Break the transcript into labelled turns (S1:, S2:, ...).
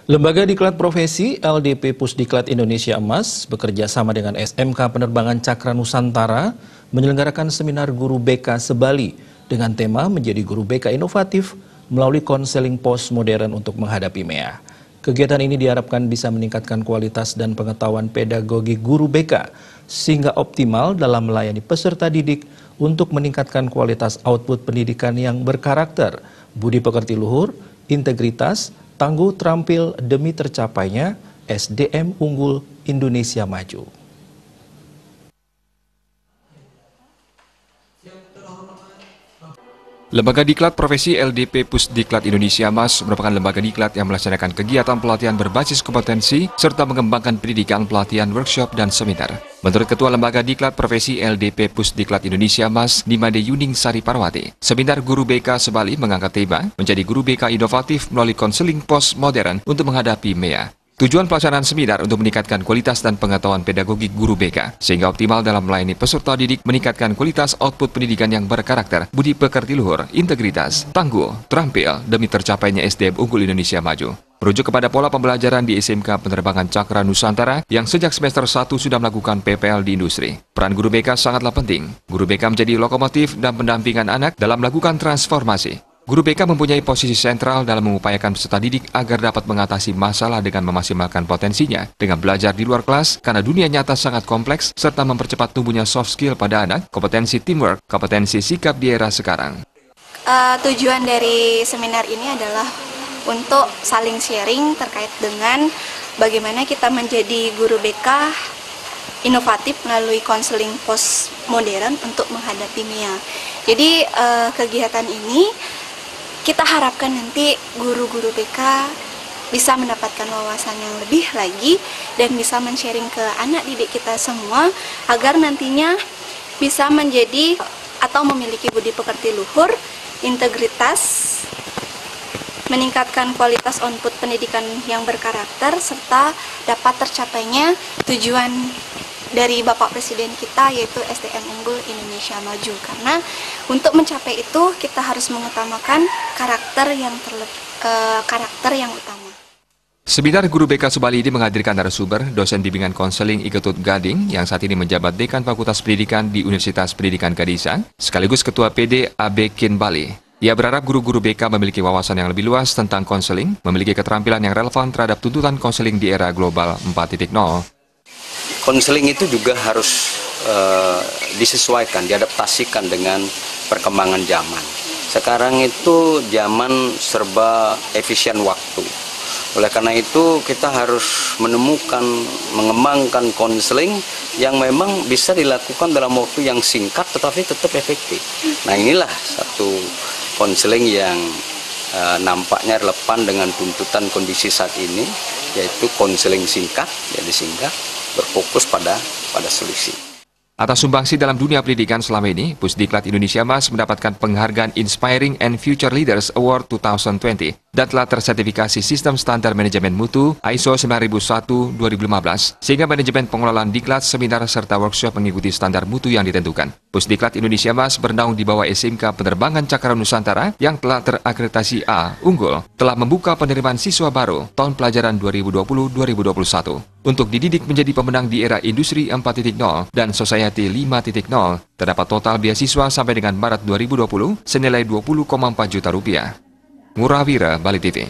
S1: Lembaga Diklat Profesi LDP Pusdiklat Indonesia Emas bekerja sama dengan SMK Penerbangan Cakra Nusantara menyelenggarakan seminar Guru BK Sebali dengan tema menjadi Guru BK Inovatif melalui konseling postmodern untuk menghadapi MEA. Kegiatan ini diharapkan bisa meningkatkan kualitas dan pengetahuan pedagogi guru BK sehingga optimal dalam melayani peserta didik untuk meningkatkan kualitas output pendidikan yang berkarakter, budi pekerti luhur, integritas, tangguh terampil demi tercapainya SDM unggul Indonesia maju.
S2: Lembaga Diklat Profesi LDP Pusdiklat Indonesia Emas merupakan lembaga diklat yang melaksanakan kegiatan pelatihan berbasis kompetensi serta mengembangkan pendidikan pelatihan workshop dan seminar. Menurut Ketua Lembaga Diklat Profesi LDP Pusdiklat Indonesia Emas, Nimade Yuning Sari Parwati, seminar Guru BK Sebali mengangkat tema menjadi Guru BK Inovatif melalui konseling postmodern untuk menghadapi MEA. Tujuan pelaksanaan seminar untuk meningkatkan kualitas dan pengetahuan pedagogi guru BK, sehingga optimal dalam melayani peserta didik, meningkatkan kualitas output pendidikan yang berkarakter, budi pekerti luhur, integritas, tangguh, terampil, demi tercapainya SDM unggul Indonesia maju. Merujuk kepada pola pembelajaran di SMK Penerbangan Cakra Nusantara yang sejak semester 1 sudah melakukan PPL di industri. Peran guru BK sangatlah penting. Guru BK menjadi lokomotif dan pendampingan anak dalam melakukan transformasi. Guru BK mempunyai posisi sentral dalam mengupayakan peserta didik agar dapat mengatasi masalah dengan memaksimalkan potensinya dengan belajar di luar kelas karena dunia nyata sangat kompleks serta mempercepat tumbuhnya soft skill pada anak, kompetensi teamwork, kompetensi sikap di era sekarang.
S3: Tujuan dari seminar ini adalah untuk saling sharing terkait dengan bagaimana kita menjadi guru BK inovatif melalui konseling postmodern untuk menghadapi MEA. Jadi kegiatan ini kita harapkan nanti guru-guru BK bisa mendapatkan wawasan yang lebih lagi dan bisa men-sharing ke anak didik kita semua agar nantinya bisa menjadi atau memiliki budi pekerti luhur, integritas, meningkatkan kualitas output pendidikan yang berkarakter serta dapat tercapainya tujuan dari Bapak Presiden kita yaitu SDM unggul Indonesia maju. Karena untuk mencapai itu kita harus mengutamakan karakter yang utama.
S2: Seminar Guru BK Sebali ini menghadirkan narasumber dosen bimbingan konseling I Ketut Gading yang saat ini menjabat Dekan Fakultas Pendidikan di Universitas Pendidikan Kadisang, sekaligus Ketua PD AB Kin Bali. Ia berharap guru-guru BK memiliki wawasan yang lebih luas tentang konseling, memiliki keterampilan yang relevan terhadap tuntutan konseling di era global 4.0.
S4: Konseling itu juga harus disesuaikan, diadaptasikan dengan perkembangan zaman. Sekarang itu zaman serba efisien waktu. Oleh karena itu kita harus menemukan, mengembangkan konseling yang memang bisa dilakukan dalam waktu yang singkat tetapi tetap efektif. Nah, inilah satu konseling yang nampaknya relevan dengan tuntutan kondisi saat ini, yaitu konseling singkat, jadi singkat, berfokus pada solusi.
S2: Atas sumbangsi dalam dunia pendidikan selama ini, Pusdiklat Indonesia Emas mendapatkan penghargaan Inspiring and Future Leaders Award 2020 dan telah tersertifikasi Sistem Standar Manajemen Mutu ISO 9001-2015 sehingga manajemen pengelolaan diklat, seminar, serta workshop mengikuti standar mutu yang ditentukan. Pusdiklat Indonesia Emas bernaung di bawah SMK Penerbangan Cakra Nusantara yang telah terakreditasi A unggul, telah membuka penerimaan siswa baru tahun pelajaran 2020-2021. Untuk dididik menjadi pemenang di era industri 4.0 dan society 5.0, terdapat total beasiswa sampai dengan Maret 2020 senilai 20,4 juta rupiah. Ngurah Wira, Bali TV.